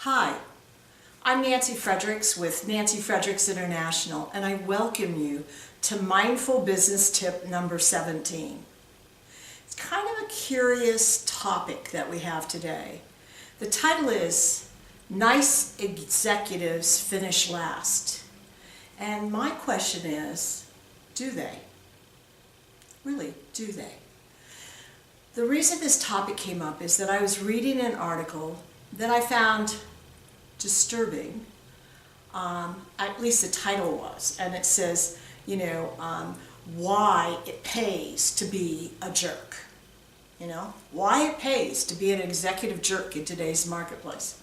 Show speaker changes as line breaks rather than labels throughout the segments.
Hi, I'm Nancy Fredericks with Nancy Fredericks International, and I welcome you to Mindful Business Tip number 17. It's kind of a curious topic that we have today. The title is Nice Executives Finish Last. And my question is, do they? Really, do they? The reason this topic came up is that I was reading an article that I found disturbing, at least the title was, and it says, why it pays to be a jerk. Why it pays to be an executive jerk in today's marketplace.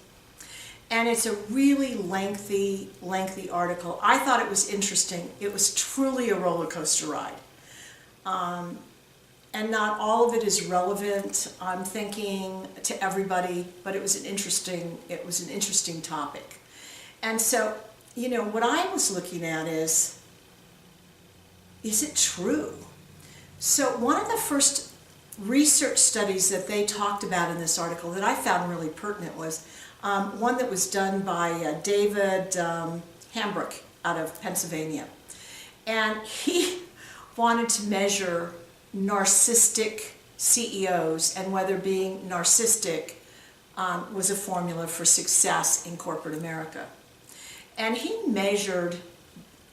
And it's a really lengthy article. I thought it was interesting. It was truly a roller coaster ride. And not all of it is relevant, I'm thinking, to everybody, but it was an interesting topic. And so, what I was looking at is it true? So one of the first research studies that they talked about in this article that I found really pertinent was one that was done by David Hambrook out of Pennsylvania. And he wanted to measure narcissistic CEOs and whether being narcissistic was a formula for success in corporate America. And he measured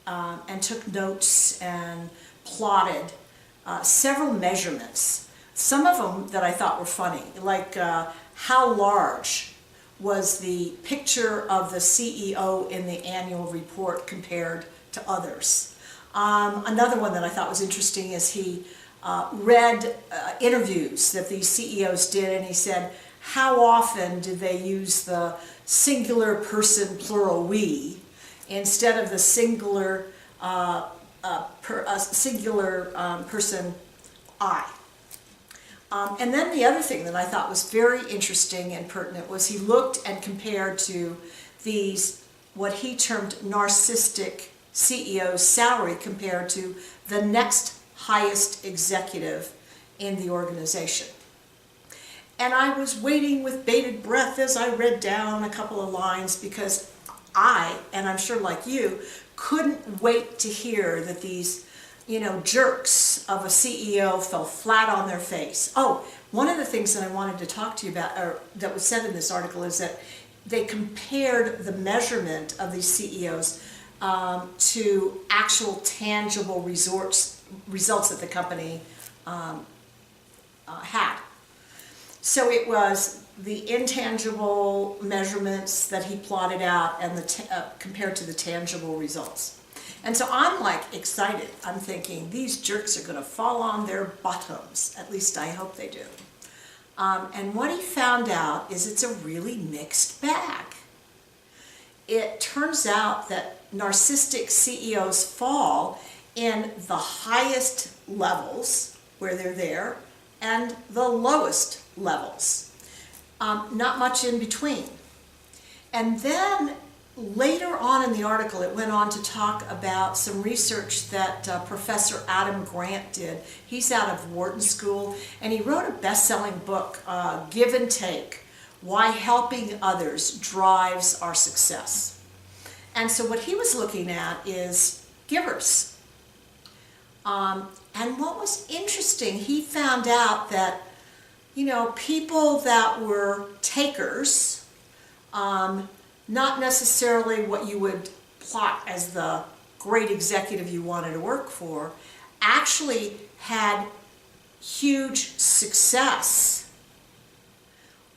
and took notes and plotted several measurements. Some of them that I thought were funny, like how large was the picture of the CEO in the annual report compared to others. Another one that I thought was interesting is he read interviews that these CEOs did, and he said, how often did they use the singular person plural we instead of the singular person I. And then the other thing that I thought was very interesting and pertinent was he looked and compared to these, what he termed narcissistic CEO's salary compared to the next highest executive in the organization. And I was waiting with bated breath as I read down a couple of lines because I, and I'm sure like you, couldn't wait to hear that these, jerks of a CEO fell flat on their face. Oh, one of the things that I wanted to talk to you about, or that was said in this article, is that they compared the measurement of these CEOs to actual tangible results that the company had. So it was the intangible measurements that he plotted out and compared to the tangible results. And so I'm excited. I'm thinking these jerks are going to fall on their bottoms. At least I hope they do. And what he found out is it's a really mixed bag. It turns out that narcissistic CEOs fall in the highest levels where they're there and the lowest levels. Not much in between. And then later on in the article, it went on to talk about some research that Professor Adam Grant did. He's out of Wharton School, and he wrote a best-selling book, Give and Take, Why Helping Others Drives Our Success. And so what he was looking at is givers. And what was interesting, he found out that, people that were takers, not necessarily what you would plot as the great executive you wanted to work for, actually had huge success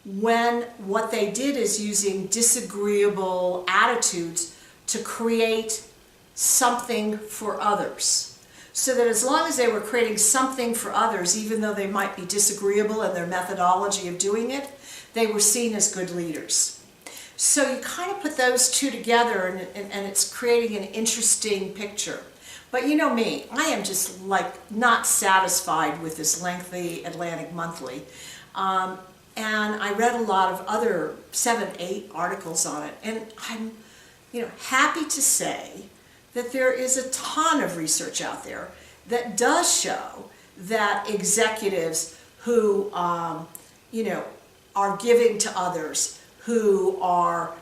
when what they did is using disagreeable attitudes to create something for others. So that as long as they were creating something for others, even though they might be disagreeable in their methodology of doing it, they were seen as good leaders. So you kind of put those two together and it's creating an interesting picture. But you know me, I am just not satisfied with this lengthy Atlantic Monthly. And I read a lot of other 7-8 articles on it. And I'm happy to say that there is a ton of research out there that does show that executives who, are giving to others, who are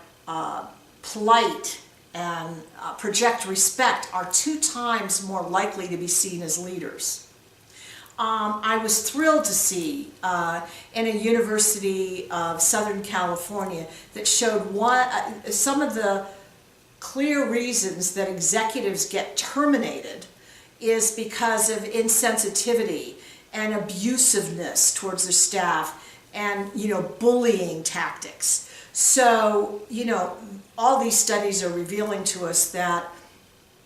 polite and project respect are 2 times more likely to be seen as leaders. I was thrilled to see in a University of Southern California that showed some of the clear reasons that executives get terminated is because of insensitivity and abusiveness towards their staff and, bullying tactics. So, all these studies are revealing to us that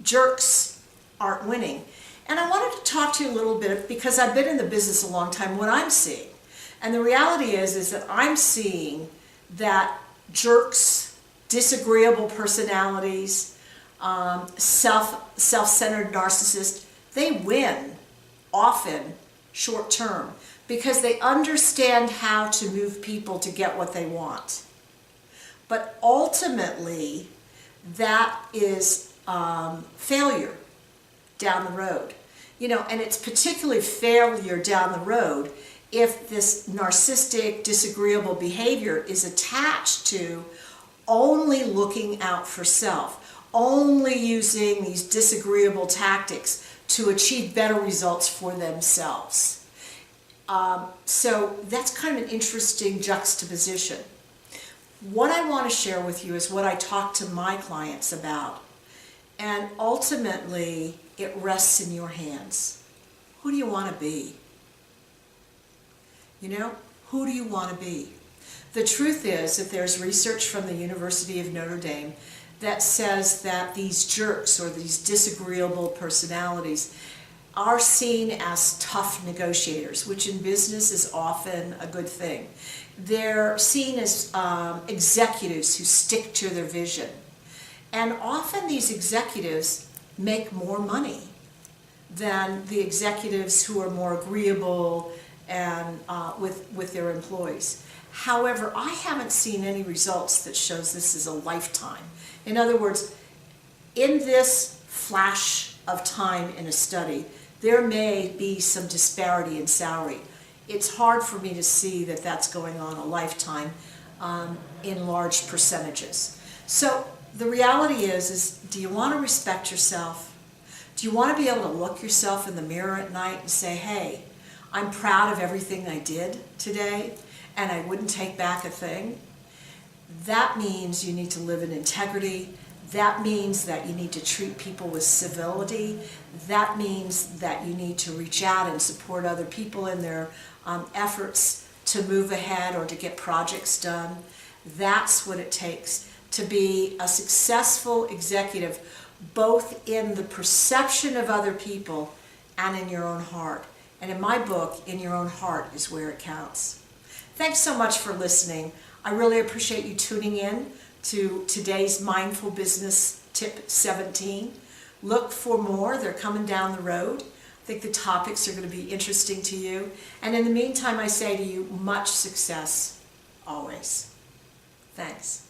jerks aren't winning. And I wanted to talk to you a little bit, because I've been in the business a long time, what I'm seeing. And the reality is that I'm seeing that jerks, disagreeable personalities, self-centered narcissists, they win often short term because they understand how to move people to get what they want. But ultimately, that is failure down the road. And it's particularly failure down the road if this narcissistic, disagreeable behavior is attached to only looking out for self, only using these disagreeable tactics to achieve better results for themselves. So that's kind of an interesting juxtaposition. What I want to share with you is what I talk to my clients about. And ultimately, it rests in your hands. Who do you want to be? Who do you want to be? The truth is that there's research from the University of Notre Dame that says that these jerks or these disagreeable personalities are seen as tough negotiators, which in business is often a good thing. They're seen as executives who stick to their vision. And often these executives make more money than the executives who are more agreeable and with their employees. However, I haven't seen any results that shows this is a lifetime. In other words, in this flash of time in a study, there may be some disparity in salary. It's hard for me to see that that's going on a lifetime in large percentages. So the reality is do you want to respect yourself? Do you want to be able to look yourself in the mirror at night and say, hey, I'm proud of everything I did today and I wouldn't take back a thing? That means you need to live in integrity. That means that you need to treat people with civility. That means that you need to reach out and support other people in their efforts to move ahead or to get projects done. That's what it takes to be a successful executive, both in the perception of other people and in your own heart. And in my book, in your own heart is where it counts. Thanks so much for listening. I really appreciate you tuning in to today's Mindful Business Tip 17. Look for more. They're coming down the road. I think the topics are going to be interesting to you. And in the meantime, I say to you, much success always. Thanks.